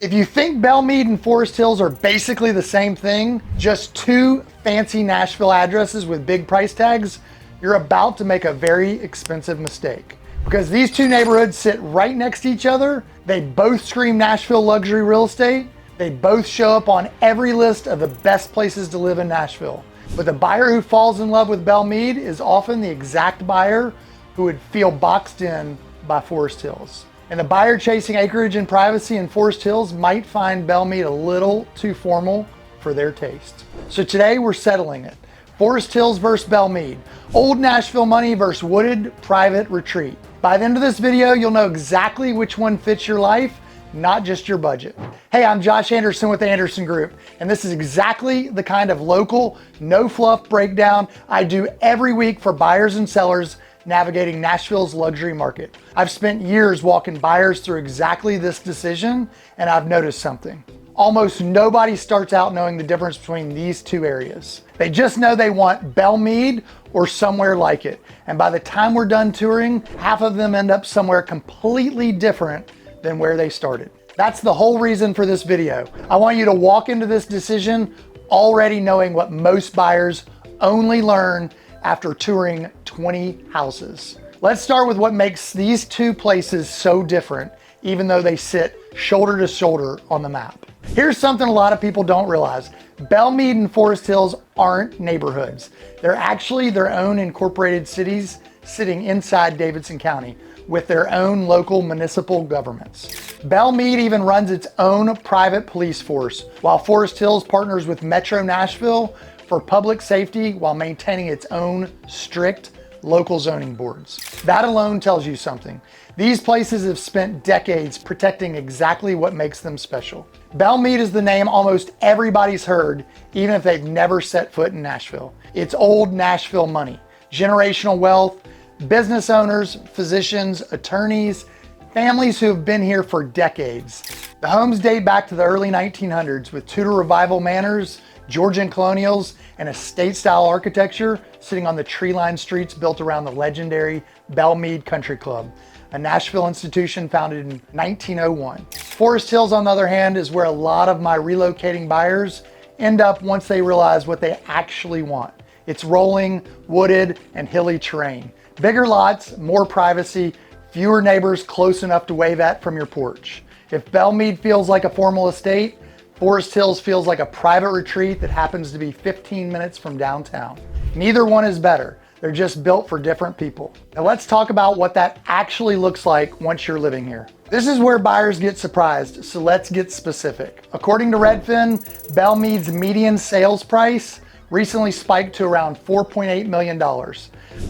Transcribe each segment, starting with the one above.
If you think Belle Meade and Forest Hills are basically the same thing, just two fancy Nashville addresses with big price tags, you're about to make a very expensive mistake. Because these two neighborhoods sit right next to each other, they both scream Nashville luxury real estate, they both show up on every list of the best places to live in Nashville. But the buyer who falls in love with Belle Meade is often the exact buyer who would feel boxed in by Forest Hills. And the buyer chasing acreage and privacy in Forest Hills might find Belle Meade a little too formal for their taste. So today we're settling it. Forest Hills versus Belle Meade. Old Nashville money versus wooded private retreat. By the end of this video, you'll know exactly which one fits your life, not just your budget. Hey, I'm Josh Anderson with the Anderson Group, and this is exactly the kind of local, no fluff breakdown I do every week for buyers and sellers navigating Nashville's luxury market. I've spent years walking buyers through exactly this decision, and I've noticed something. Almost nobody starts out knowing the difference between these two areas. They just know they want Belle Meade or somewhere like it. And by the time we're done touring, half of them end up somewhere completely different than where they started. That's the whole reason for this video. I want you to walk into this decision already knowing what most buyers only learn after touring 20 houses. Let's start with what makes these two places so different, even though they sit shoulder to shoulder on the map. Here's something a lot of people don't realize. Belle Meade and Forest Hills aren't neighborhoods. They're actually their own incorporated cities sitting inside Davidson County with their own local municipal governments. Belle Meade even runs its own private police force, while Forest Hills partners with Metro Nashville for public safety while maintaining its own strict local zoning boards. That alone tells you something. These places have spent decades protecting exactly what makes them special. Belle Meade is the name almost everybody's heard, even if they've never set foot in Nashville. It's old Nashville money, generational wealth, business owners, physicians, attorneys, families who have been here for decades. The homes date back to the early 1900s with Tudor Revival manners, Georgian colonials, and estate-style architecture sitting on the tree-lined streets built around the legendary Belle Meade Country Club, a Nashville institution founded in 1901. Forest Hills, on the other hand, is where a lot of my relocating buyers end up once they realize what they actually want. It's rolling, wooded, and hilly terrain. Bigger lots, more privacy, fewer neighbors close enough to wave at from your porch. If Belle Meade feels like a formal estate, Forest Hills feels like a private retreat that happens to be 15 minutes from downtown. Neither one is better. They're just built for different people. Now let's talk about what that actually looks like once you're living here. This is where buyers get surprised, so let's get specific. According to Redfin, Belle Meade's median sales price recently spiked to around $4.8 million.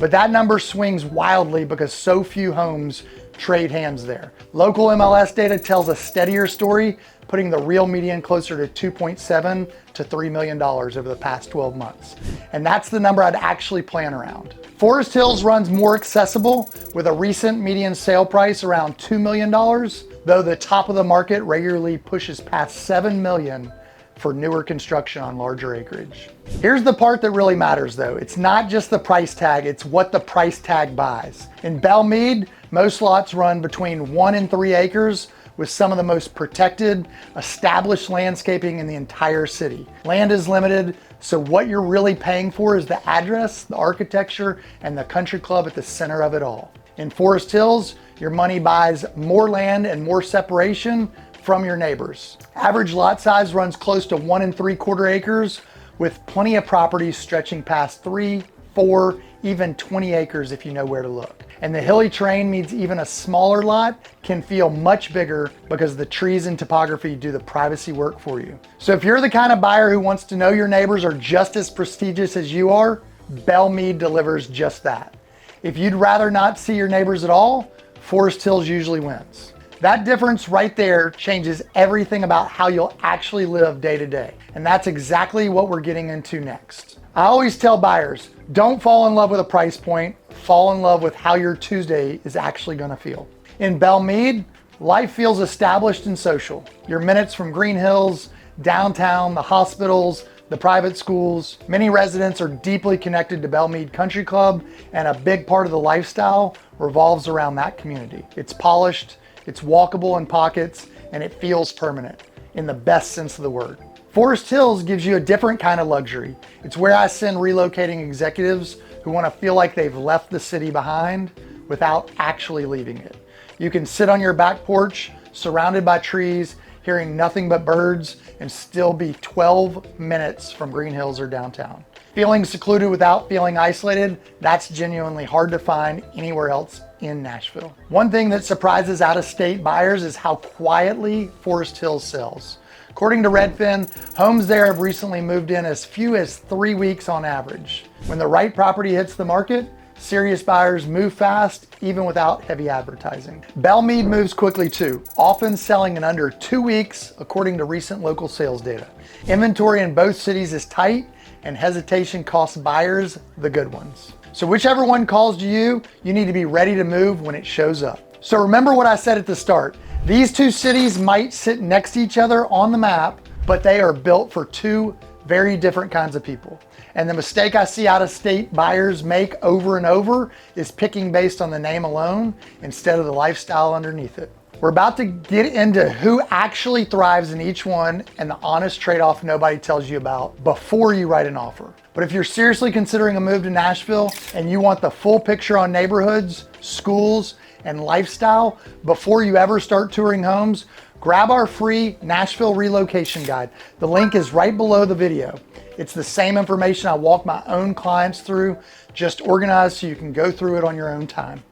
But that number swings wildly because so few homes trade hands there. Local MLS data tells a steadier story, putting the real median closer to $2.7 to $3 million over the past 12 months. And that's the number I'd actually plan around. Forest Hills runs more accessible with a recent median sale price around $2 million, though the top of the market regularly pushes past $7 million for newer construction on larger acreage. Here's the part that really matters though. It's not just the price tag, it's what the price tag buys. In Belle Meade, most lots run between 1 and 3 acres with some of the most protected, established landscaping in the entire city. Land is limited, so what you're really paying for is the address, the architecture, and the country club at the center of it all. In Forest Hills, your money buys more land and more separation from your neighbors. Average lot size runs close to 1 3/4 acres with plenty of properties stretching past 3, 4, even 20 acres if you know where to look. And the hilly terrain means even a smaller lot can feel much bigger because the trees and topography do the privacy work for you. So if you're the kind of buyer who wants to know your neighbors are just as prestigious as you are, Belle Meade delivers just that. If you'd rather not see your neighbors at all, Forest Hills usually wins. That difference right there changes everything about how you'll actually live day to day. And that's exactly what we're getting into next. I always tell buyers, don't fall in love with a price point, fall in love with how your Tuesday is actually gonna feel. In Belle Meade, life feels established and social. You're minutes from Green Hills, downtown, the hospitals, the private schools. Many residents are deeply connected to Belle Meade Country Club, and a big part of the lifestyle revolves around that community. It's polished, it's walkable in pockets, and it feels permanent in the best sense of the word. Forest Hills gives you a different kind of luxury. It's where I send relocating executives who want to feel like they've left the city behind without actually leaving it. You can sit on your back porch, surrounded by trees, hearing nothing but birds, and still be 12 minutes from Green Hills or downtown. Feeling secluded without feeling isolated, that's genuinely hard to find anywhere else in Nashville. One thing that surprises out-of-state buyers is how quietly Forest Hills sells. According to Redfin, homes there have recently moved in as few as 3 weeks on average. When the right property hits the market, serious buyers move fast, even without heavy advertising. Belle Meade moves quickly too, often selling in under 2 weeks, according to recent local sales data. Inventory in both cities is tight, and hesitation costs buyers the good ones. So whichever one calls to you, you need to be ready to move when it shows up. So remember what I said at the start. These two cities might sit next to each other on the map, but they are built for two very different kinds of people. And the mistake I see out-of-state buyers make over and over is picking based on the name alone instead of the lifestyle underneath it. We're about to get into who actually thrives in each one and the honest trade-off nobody tells you about before you write an offer. But if you're seriously considering a move to Nashville and you want the full picture on neighborhoods, schools, and lifestyle before you ever start touring homes, grab our free Nashville Relocation Guide. The link is right below the video. It's the same information I walk my own clients through, just organized so you can go through it on your own time.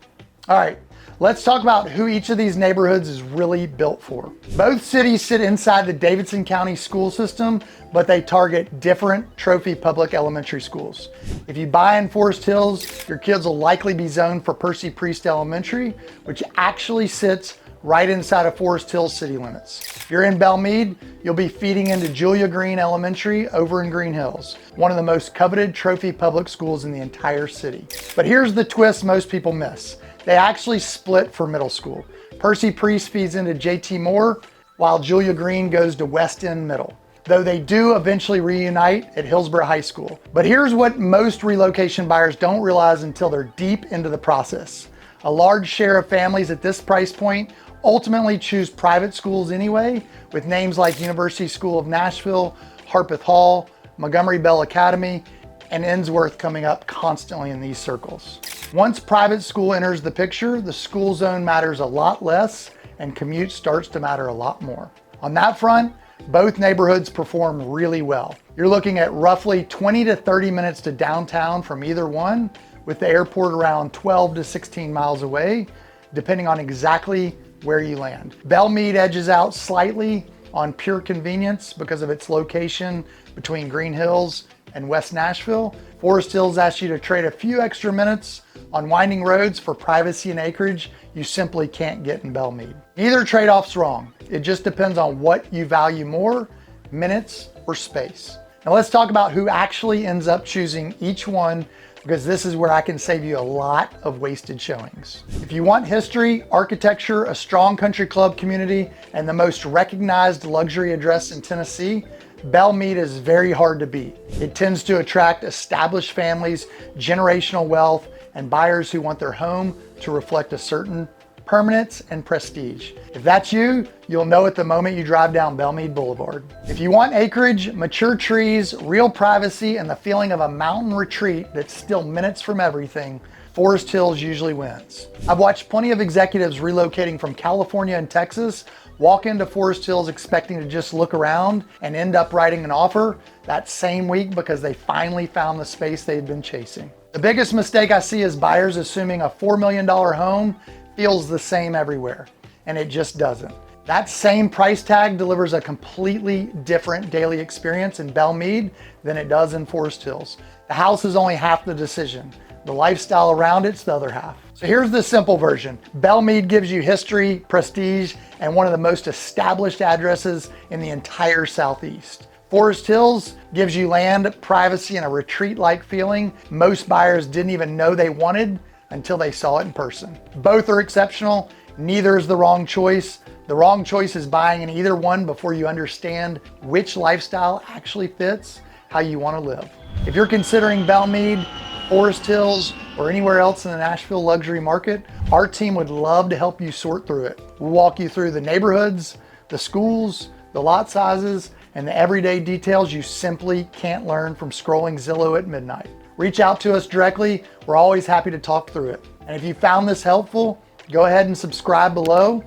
All right, let's talk about who each of these neighborhoods is really built for. Both cities sit inside the Davidson County school system, but they target different trophy public elementary schools. If you buy in Forest Hills, your kids will likely be zoned for Percy Elementary, which actually sits right inside of Forest Hills city limits. If you're in Belle Meade, you'll be feeding into Julia Green Elementary over in Green Hills, one of the most coveted trophy public schools in the entire city. But here's the twist most people miss. They actually split for middle school. Percy feeds into JT Moore, while Julia Green goes to West End Middle, though they do eventually reunite at Hillsborough High School. But here's what most relocation buyers don't realize until they're deep into the process. A large share of families at this price point ultimately choose private schools anyway, with names like University School of Nashville, Harpeth Hall, Montgomery Bell Academy, and Ensworth coming up constantly in these circles. Once private school enters the picture, the school zone matters a lot less and commute starts to matter a lot more. On that front, both neighborhoods perform really well. You're looking at roughly 20 to 30 minutes to downtown from either one, with the airport around 12 to 16 miles away, depending on exactly where you land. Belle Meade edges out slightly on pure convenience because of its location between Green Hills and West Nashville. Forest Hills asks you to trade a few extra minutes on winding roads for privacy and acreage you simply can't get in Belle Meade. Neither trade-off's wrong. It just depends on what you value more, minutes or space. Now let's talk about who actually ends up choosing each one, because this is where I can save you a lot of wasted showings. If you want history, architecture, a strong country club community, and the most recognized luxury address in Tennessee, Belle Meade is very hard to beat. It tends to attract established families, generational wealth, and buyers who want their home to reflect a certain permanence and prestige. If that's you, you'll know it the moment you drive down Belle Meade Boulevard. If you want acreage, mature trees, real privacy, and the feeling of a mountain retreat that's still minutes from everything, Forest Hills usually wins. I've watched plenty of executives relocating from California and Texas walk into Forest Hills expecting to just look around and end up writing an offer that same week because they finally found the space they've been chasing. The biggest mistake I see is buyers assuming a $4 million home feels the same everywhere, and it just doesn't. That same price tag delivers a completely different daily experience in Belle Meade than it does in Forest Hills. The house is only half the decision. The lifestyle around it's the other half. So here's the simple version. Belle Meade gives you history, prestige, and one of the most established addresses in the entire Southeast. Forest Hills gives you land, privacy, and a retreat-like feeling most buyers didn't even know they wanted until they saw it in person. Both are exceptional. Neither is the wrong choice. The wrong choice is buying in either one before you understand which lifestyle actually fits how you want to live. If you're considering Belle Meade, Forest Hills, or anywhere else in the Nashville luxury market, our team would love to help you sort through it. We'll walk you through the neighborhoods, The schools, the lot sizes, and the everyday details you simply can't learn from scrolling Zillow at midnight. Reach out to us directly. We're always happy to talk through it. And if you found this helpful, go ahead and subscribe below,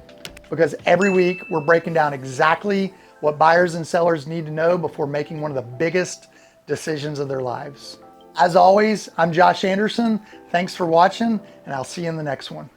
because every week we're breaking down exactly what buyers and sellers need to know before making one of the biggest decisions of their lives. As always, I'm Josh Anderson. Thanks for watching, and I'll see you in the next one.